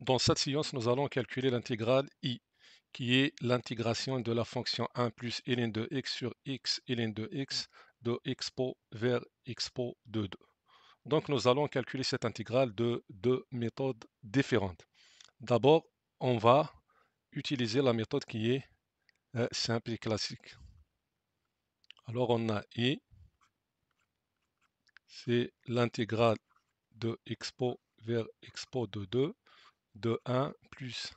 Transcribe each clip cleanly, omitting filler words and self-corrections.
Dans cette séance, nous allons calculer l'intégrale I, qui est l'intégration de la fonction 1 plus ln de x sur x ln de x de expo vers expo de 2. Donc nous allons calculer cette intégrale de deux méthodes différentes. D'abord, on va utiliser la méthode qui est simple et classique. Alors on a I, c'est l'intégrale de expo vers expo de 2 de 1 plus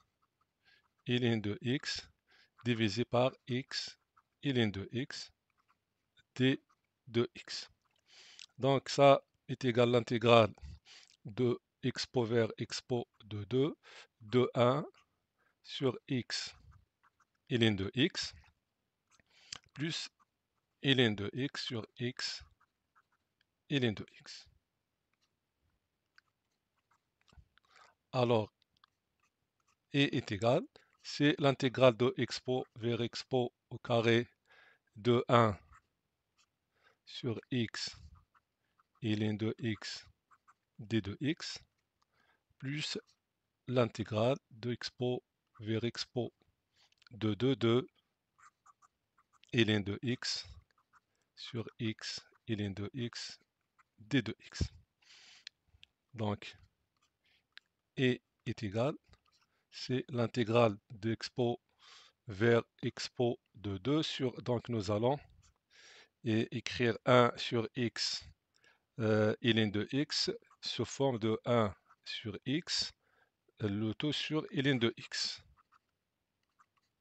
ln de x divisé par x ln de x d de x. Donc ça est égal à l'intégrale de expo vers expo de 2 de 1 sur x ln de x plus ln de x sur x ln de x. Alors, et est égal, c'est l'intégrale de expo vers expo au carré de 1 sur x ln de x d de x plus l'intégrale de expo vers expo de 2 de ln de x sur x ln de x d de x. Donc, et est égal, c'est l'intégrale de expo vers expo de 2 sur, donc nous allons écrire 1 sur x ln de x sous forme de 1 sur x, le tout sur ln de x,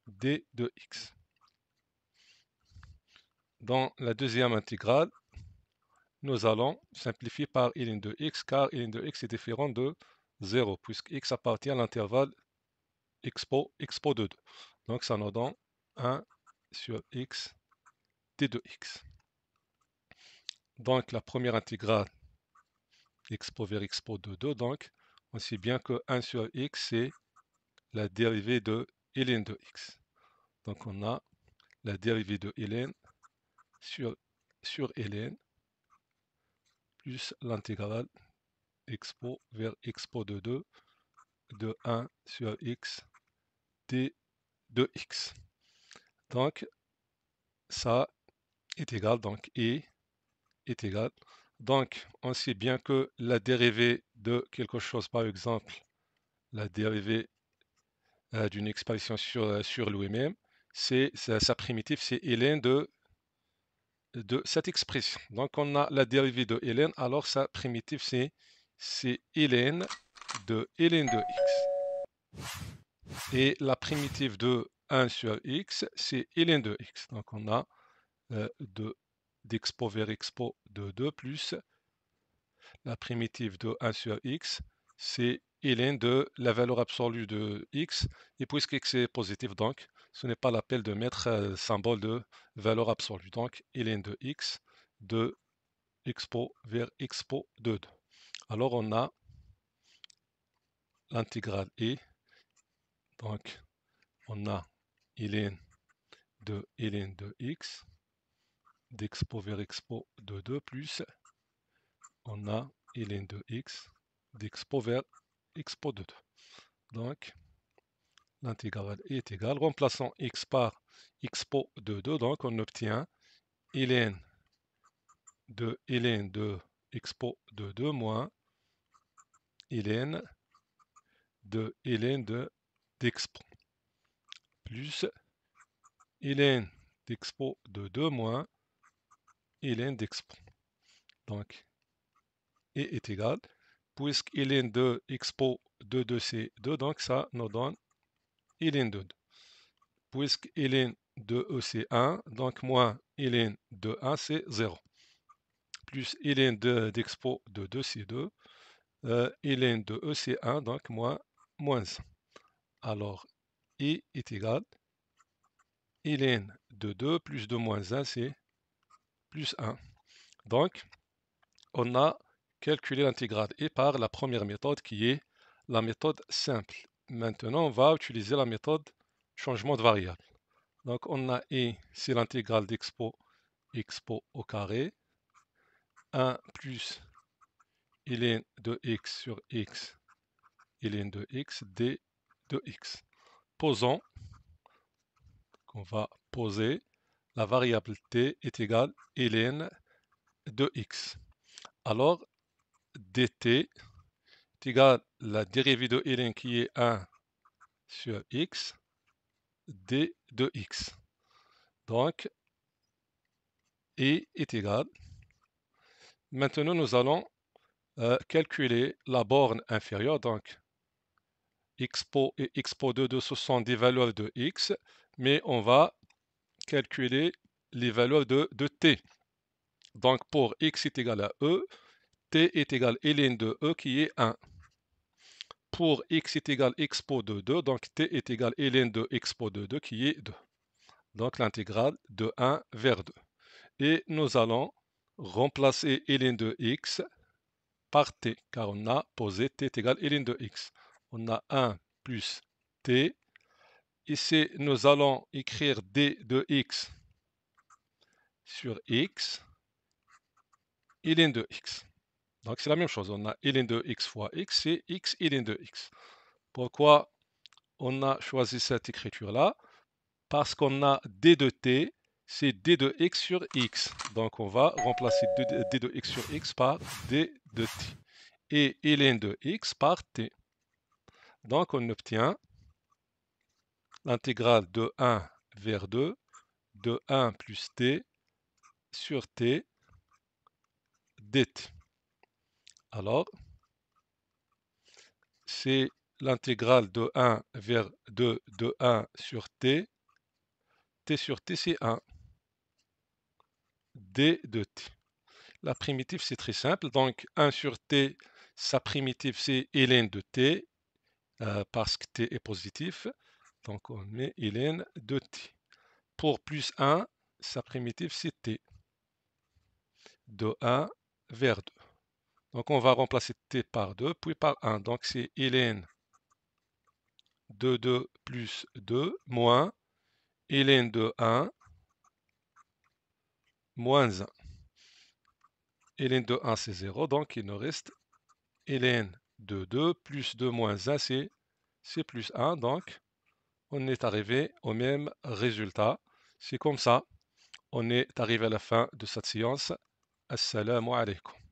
d de x. Dans la deuxième intégrale, nous allons simplifier par ln de x, car ln de x est différent de 0, puisque x appartient à l'intervalle expo de 2. Donc ça nous donne 1 sur x d de x. Donc la première intégrale expo vers expo de 2, donc on sait bien que 1 sur x, c'est la dérivée de ln de x. Donc on a la dérivée de ln sur ln plus l'intégrale expo vers expo de 2 de 1 sur x d de x. Donc ça est égal, donc et est égal. Donc on sait bien que la dérivée de quelque chose, par exemple la dérivée d'une expression sur lui-même, c'est sa primitive, c'est ln de cette expression. Donc on a la dérivée de ln, alors sa primitive c'est ln de x. Et la primitive de 1 sur x, c'est ln de x. Donc on a d'expo vers expo de 2 plus la primitive de 1 sur x, c'est ln de la valeur absolue de x, et puisque x est positif, donc ce n'est pas la peine de mettre symbole de valeur absolue. Donc ln de x de expo vers expo de 2. Alors on a l'intégrale et, donc on a ln de x d'expo vers expo de 2 plus on a ln de x d'expo vers expo de 2. Donc l'intégrale est égale, remplaçons x par expo de 2, donc on obtient ln de expo de 2 moins ln de d'expo plus ln d'expo de 2 moins ln d'expo. Donc, et est égal, puisque ln de expo de 2 c'est 2, donc ça nous donne ln de 2. Puisque ln de e c'est 1, donc moins ln de 1 c'est 0. Plus ln d'expo de 2 c'est 2. Ln de e c'est 1, donc moins 1. Alors, I est égal ln de 2 plus de moins 1 c'est plus 1. Donc, on a calculé l'intégrale et par la première méthode qui est la méthode simple. Maintenant, on va utiliser la méthode changement de variable. Donc, on a I, c'est l'intégrale d'expo au carré, 1 plus ln de x sur x ln de x, d de x. Posons, on va poser, la variable t est égale ln de x. Alors, dt est égal à la dérivée de ln qui est 1 sur x, d de x. Donc, est égal. Maintenant, nous allons calculer la borne inférieure. Donc, expo et expo de 2, ce sont des valeurs de x, mais on va calculer les valeurs de t. Donc, pour x est égal à e, t est égal à ln de e qui est 1. Pour x est égal à expo de 2, donc t est égal à ln de expo de 2 qui est 2. Donc, l'intégrale de 1 vers 2. Et nous allons remplacer ln de x par t, car on a posé t est égal à ln de x. On a 1 plus t. Ici, nous allons écrire d de x sur x, ln de x. Donc, c'est la même chose. On a ln de x fois x, c'est x ln de x. Pourquoi on a choisi cette écriture-là? Parce qu'on a d de t, c'est d de x sur x. Donc, on va remplacer d de x sur x par d de t. Et ln de x par t. Donc, on obtient l'intégrale de 1 vers 2 de 1 plus t sur t dt. Alors, c'est l'intégrale de 1 vers 2 de 1 sur t. T sur t, c'est 1. D de t. La primitive, c'est très simple. Donc, 1 sur t, sa primitive, c'est ln de t, parce que t est positif. Donc, on met ln de t. Pour plus 1, sa primitive, c'est t. De 1 vers 2. Donc, on va remplacer t par 2, puis par 1. Donc, c'est ln de 2 plus 2 moins ln de 1 moins 1. ln de 1, c'est 0. Donc, il nous reste ln de 2 plus 2 moins 1, c'est plus 1. Donc, on est arrivé au même résultat. C'est comme ça, on est arrivé à la fin de cette séance. Assalamu alaikum.